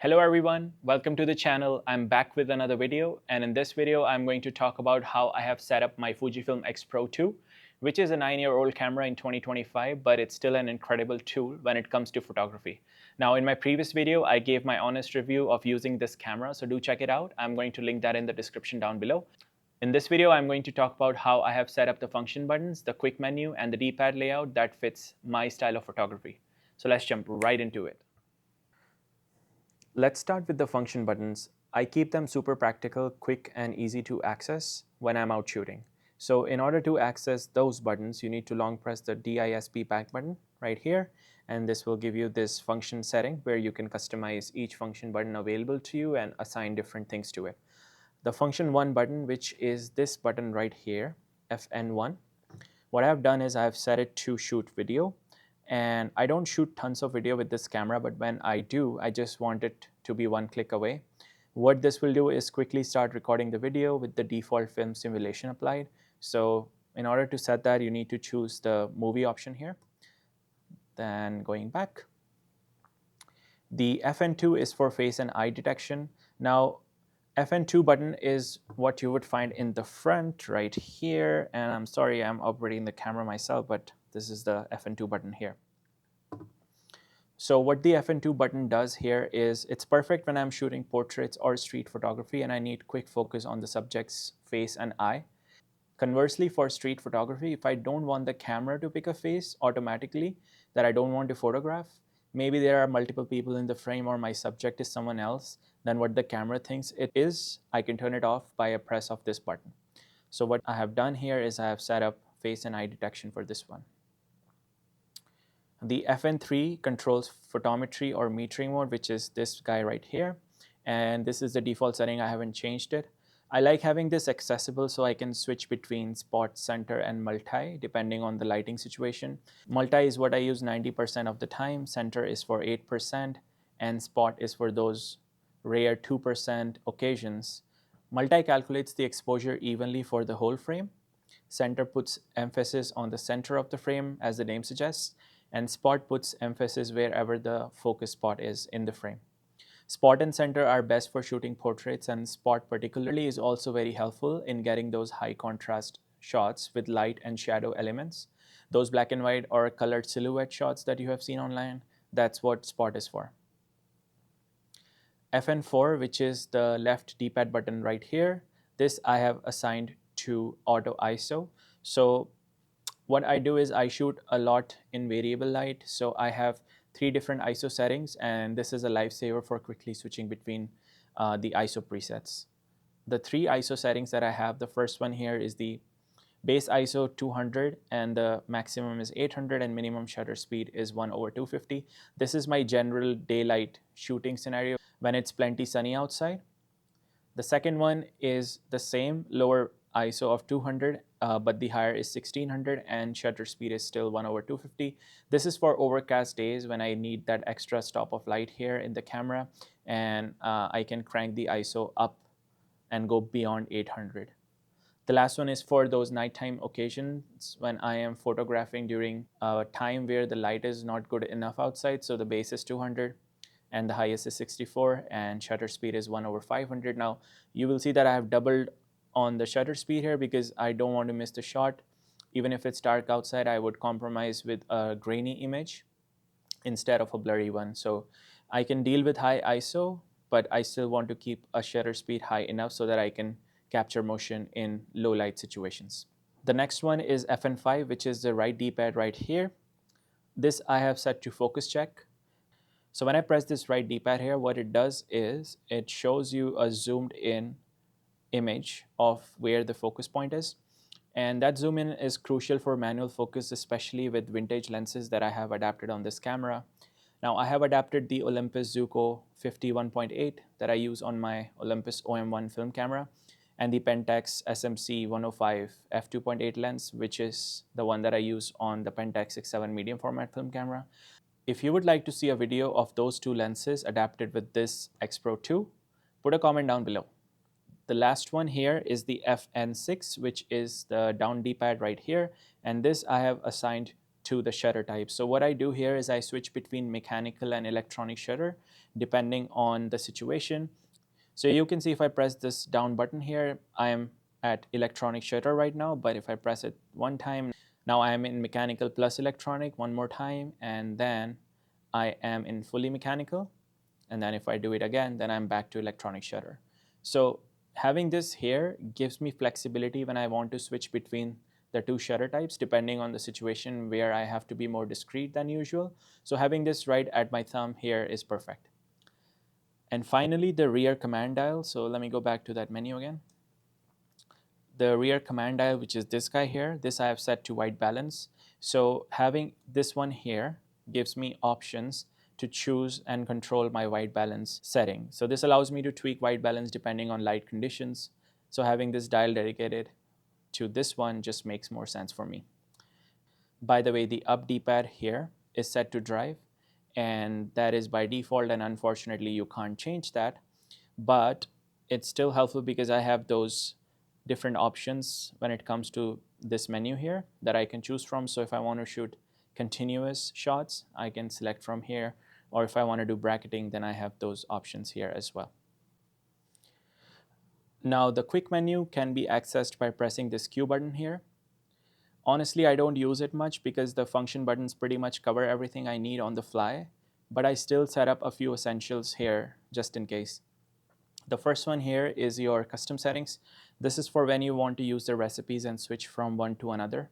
Hello everyone, welcome to the channel. I'm back with another video, and in this video I'm going to talk about how I have set up my Fujifilm X-Pro2, which is a 9-year-old camera in 2025, but it's still an incredible tool when it comes to photography. Now in my previous video I gave my honest review of using this camera, so do check it out. I'm going to link that in the description down below. In this video I'm going to talk about how I have set up the function buttons, the quick menu, and the D-pad layout that fits my style of photography. So let's jump right into it. Let's start with the function buttons. I keep them super practical, quick, and easy to access when I'm out shooting. So in order to access those buttons, you need to long press the DISP back button right here, and this will give you this function setting where you can customize each function button available to you and assign different things to it. The function 1 button, which is this button right here, Fn1, what I've done is I've set it to shoot video. And I don't shoot tons of video with this camera, but when I do, I just want it to be one click away. What this will do is quickly start recording the video with the default film simulation applied. So in order to set that, you need to choose the movie option here. Then going back. The Fn2 is for face and eye detection. Now, Fn2 button is what you would find in the front right here. And I'm sorry, I'm operating the camera myself, but this is the Fn2 button here. So what the Fn2 button does here is it's perfect when I'm shooting portraits or street photography and I need quick focus on the subject's face and eye. Conversely, for street photography, if I don't want the camera to pick a face automatically that I don't want to photograph, maybe there are multiple people in the frame or my subject is someone else than what the camera thinks it is, I can turn it off by a press of this button. So what I have done here is I have set up face and eye detection for this one. The Fn3 controls photometry or metering mode, which is this guy right here. And this is the default setting, I haven't changed it. I like having this accessible so I can switch between spot, center, and multi depending on the lighting situation. Multi is what I use 90% of the time, center is for 8%, and spot is for those rare 2% occasions. Multi calculates the exposure evenly for the whole frame. Center puts emphasis on the center of the frame, as the name suggests, and spot puts emphasis wherever the focus spot is in the frame. Spot and center are best for shooting portraits, and spot particularly is also very helpful in getting those high contrast shots with light and shadow elements. Those black and white or colored silhouette shots that you have seen online, that's what spot is for. Fn4, which is the left D-pad button right here, this I have assigned to auto ISO. So what I do is I shoot a lot in variable light. So I have 3 different ISO settings, and this is a lifesaver for quickly switching between the ISO presets. The 3 ISO settings that I have, the first one here is the base ISO 200, and the maximum is 800, and minimum shutter speed is 1/250. This is my general daylight shooting scenario when it's plenty sunny outside. The second one is the same, lower ISO of 200, but the higher is 1600, and shutter speed is still 1/250. This is for overcast days when I need that extra stop of light here in the camera, and I can crank the ISO up and go beyond 800. The last one is for those nighttime occasions when I am photographing during a time where the light is not good enough outside. So the base is 200 and the highest is 64, and shutter speed is 1/500. Now you will see that I have doubled on the shutter speed here because I don't want to miss the shot. Even if it's dark outside, I would compromise with a grainy image instead of a blurry one. So I can deal with high ISO, but I still want to keep a shutter speed high enough so that I can capture motion in low light situations. The next one is Fn5, which is the right D-pad right here. This I have set to focus check. So when I press this right D-pad here, what it does is it shows you a zoomed in image of where the focus point is. And that zoom in is crucial for manual focus, especially with vintage lenses that I have adapted on this camera. Now I have adapted the Olympus Zuiko 51.8 that I use on my Olympus OM1 film camera, and the Pentax SMC 105 f2.8 lens, which is the one that I use on the Pentax 6.7 medium format film camera. If you would like to see a video of those 2 lenses adapted with this X-Pro2, put a comment down below. The last one here is the Fn6, which is the down D-pad right here, and this I have assigned to the shutter type. So what I do here is I switch between mechanical and electronic shutter depending on the situation. So you can see if I press this down button here, I am at electronic shutter right now, but if I press it one time, now I am in mechanical plus electronic one more time, and then I am in fully mechanical. And then if I do it again, then I'm back to electronic shutter. So having this here gives me flexibility when I want to switch between the two shutter types depending on the situation where I have to be more discreet than usual. So having this right at my thumb here is perfect. And finally, the rear command dial. So let me go back to that menu again. The rear command dial, which is this guy here, this I have set to white balance. So having this one here gives me options to choose and control my white balance setting. So this allows me to tweak white balance depending on light conditions. So having this dial dedicated to this one just makes more sense for me. By the way, the up D-pad here is set to drive, and that is by default, and unfortunately you can't change that, but it's still helpful because I have those different options when it comes to this menu here that I can choose from. So if I want to shoot continuous shots, I can select from here, or if I want to do bracketing, then I have those options here as well. Now the quick menu can be accessed by pressing this Q button here. Honestly, I don't use it much because the function buttons pretty much cover everything I need on the fly, but I still set up a few essentials here just in case. The first one here is your custom settings. This is for when you want to use the recipes and switch from one to another.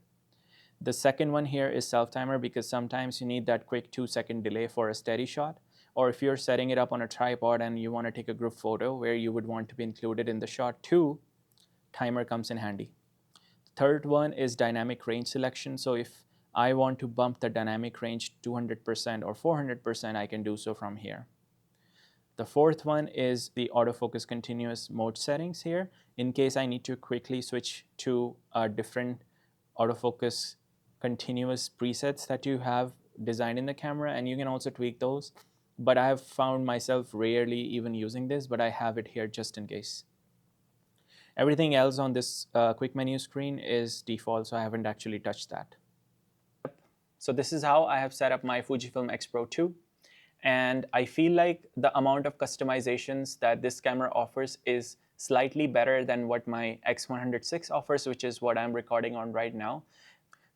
The second one here is self-timer because sometimes you need that quick 2-second delay for a steady shot, or if you're setting it up on a tripod and you want to take a group photo where you would want to be included in the shot too, timer comes in handy. Third one is dynamic range selection. So if I want to bump the dynamic range 200% or 400%, I can do so from here. The fourth one is the autofocus continuous mode settings here, in case I need to quickly switch to a different autofocus continuous presets that you have designed in the camera, and you can also tweak those. But I have found myself rarely even using this, but I have it here just in case. Everything else on this quick menu screen is default, so I haven't actually touched that. So this is how I have set up my Fujifilm X-Pro2. And I feel like the amount of customizations that this camera offers is slightly better than what my X106 offers, which is what I'm recording on right now.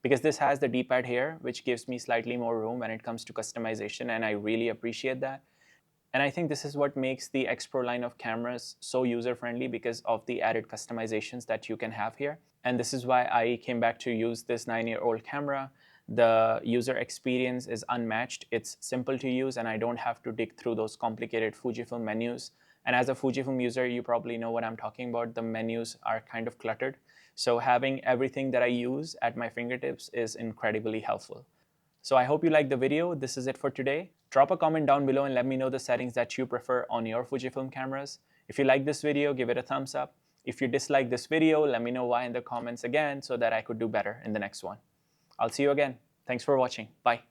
Because this has the D-pad here, which gives me slightly more room when it comes to customization, and I really appreciate that. And I think this is what makes the X Pro line of cameras so user-friendly because of the added customizations that you can have here. And this is why I came back to use this 9-year-old camera. The user experience is unmatched. It's simple to use, and I don't have to dig through those complicated Fujifilm menus. And as a Fujifilm user, you probably know what I'm talking about. The menus are kind of cluttered. So having everything that I use at my fingertips is incredibly helpful. So I hope you liked the video. This is it for today. Drop a comment down below and let me know the settings that you prefer on your Fujifilm cameras. If you like this video, give it a thumbs up. If you dislike this video, let me know why in the comments again so that I could do better in the next one. I'll see you again. Thanks for watching. Bye.